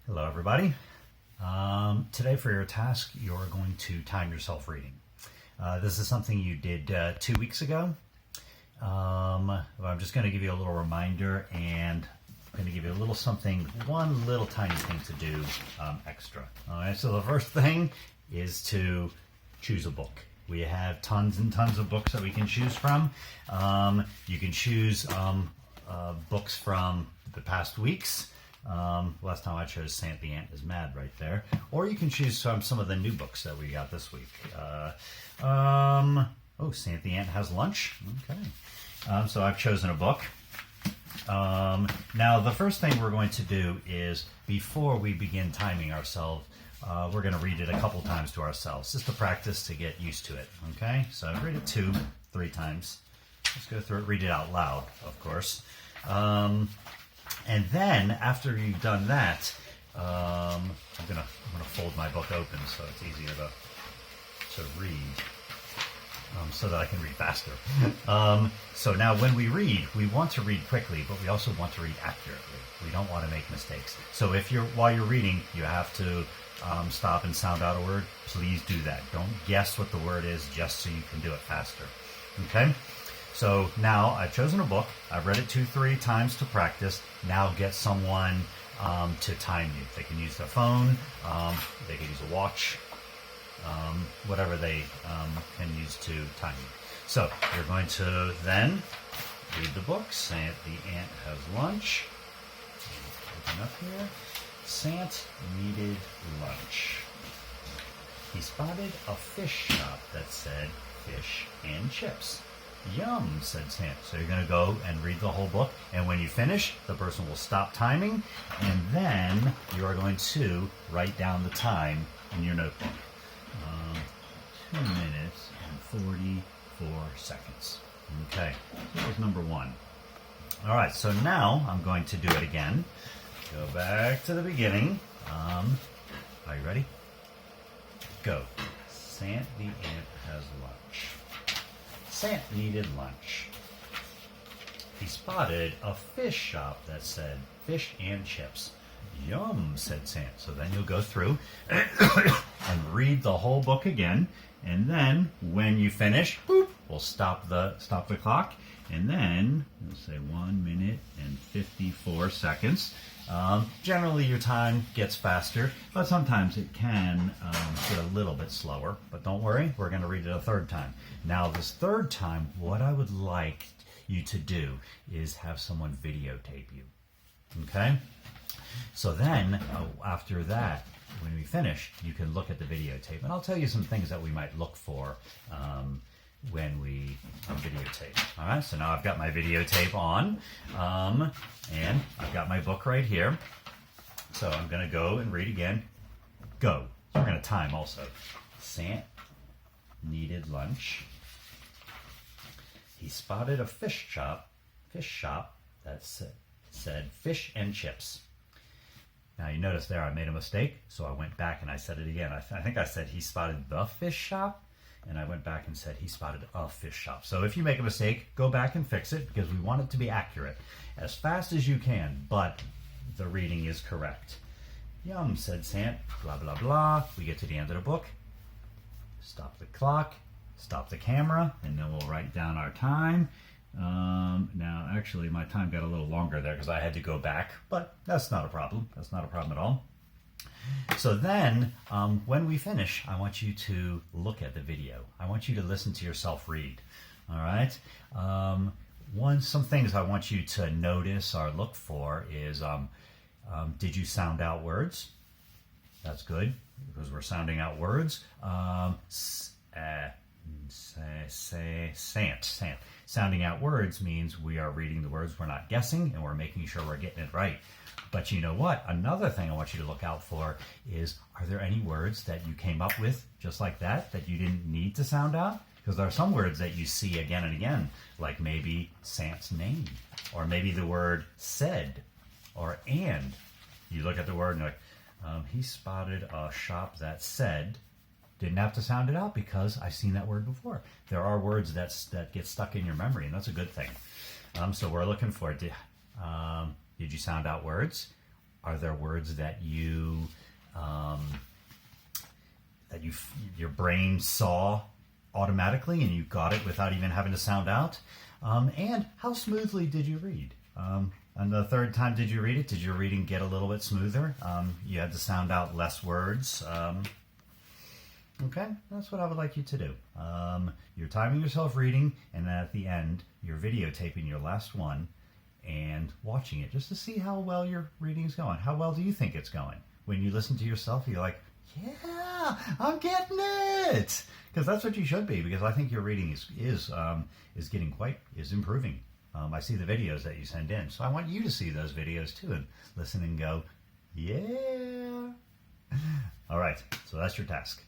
Hello, everybody. Today for your task, you're going to time yourself reading. This is something you did 2 weeks ago. I'm just going to give you a little reminder, and I'm going to give you a little something, one little tiny thing to do extra. All right, so the first thing is to choose a book. We have tons and tons of books that we can choose from. You can choose books from the past weeks. Last time I chose Sant the Ant is Mad right there. Or you can choose from some of the new books that we got this week. Sant the Ant Has Lunch. Okay. So I've chosen a book. Now the first thing we're going to do is, before we begin timing ourselves, we're going to read it a couple times to ourselves, just to practice, to get used to it. Okay? So read it 2, 3 times. Let's go through it. Read it out loud, of course. And then after you've done that, I'm gonna fold my book open so it's easier to read, so that I can read faster. So now when we read, we want to read quickly, but we also want to read accurately. We don't want to make mistakes. So if while you're reading, you have to stop and sound out a word, please do that. Don't guess what the word is just so you can do it faster. Okay? So now I've chosen a book. I've read it 2, 3 times to practice. Now get someone to time you. They can use their phone. They can use a watch. Whatever they can use to time you. So you're going to then read the book. Sant the Ant Has Lunch. Open up here. Sant needed lunch. He spotted a fish shop that said fish and chips. Yum, said Sant. So you're going to go and read the whole book, and when you finish, the person will stop timing, and then you are going to write down the time in your notebook. 2 minutes and 44 seconds. Okay, that was number 1. All right, so now I'm going to do it again. Go back to the beginning. Are you ready? Go. Sant the Ant Has Lunch. Sant needed lunch. He spotted a fish shop that said fish and chips. Yum, said Sant. So then you'll go through and read the whole book again, and then when you finish, boop, we'll stop the clock, and then we'll say 1 minute and 54 seconds. Generally your time gets faster, but sometimes it can get a little bit slower. But don't worry, we're going to read it a third time. Now this third time, what I would like you to do is have someone videotape you. Okay? So then, after that, when we finish, you can look at the videotape. And I'll tell you some things that we might look for when we videotape. All right, so now I've got my videotape on, and I've got my book right here. So I'm going to go and read again. Go. So we're going to time also. Sant needed lunch. He spotted a fish shop that said fish and chips. Now you notice there I made a mistake, so I went back and I said it again. I think I said he spotted the fish shop, and I went back and said he spotted a fish shop. So if you make a mistake, go back and fix it, because we want it to be accurate as fast as you can, but the reading is correct. Yum, said Sant, blah, blah, blah. We get to the end of the book. Stop the clock, stop the camera, and then we'll write down our time. Now, actually, my time got a little longer there because I had to go back, but that's not a problem. That's not a problem at all. So then, when we finish, I want you to look at the video. I want you to listen to yourself read. All right? Some things I want you to notice or look for is, did you sound out words? That's good, because we're sounding out words. Sant. Sounding out words means we are reading the words, we're not guessing, and we're making sure we're getting it right. But you know what? Another thing I want you to look out for is, are there any words that you came up with just like that you didn't need to sound out? Because there are some words that you see again and again, like maybe Sant's name, or maybe the word said, or and. You look at the word and you're like, he spotted a shop that said. Didn't have to sound it out because I've seen that word before. There are words that get stuck in your memory, and that's a good thing. So we're looking for, did you sound out words? Are there words that your brain saw automatically and you got it without even having to sound out? And how smoothly did you read? And the third time did you read it? Did your reading get a little bit smoother? You had to sound out less words. Okay, that's what I would like you to do. You're timing yourself reading, and then at the end, you're videotaping your last one and watching it just to see how well your reading's going. How well do you think it's going? When you listen to yourself, you're like, yeah, I'm getting it. Because that's what you should be, because I think your reading is improving. I see the videos that you send in, so I want you to see those videos too and listen and go, yeah. All right, so that's your task.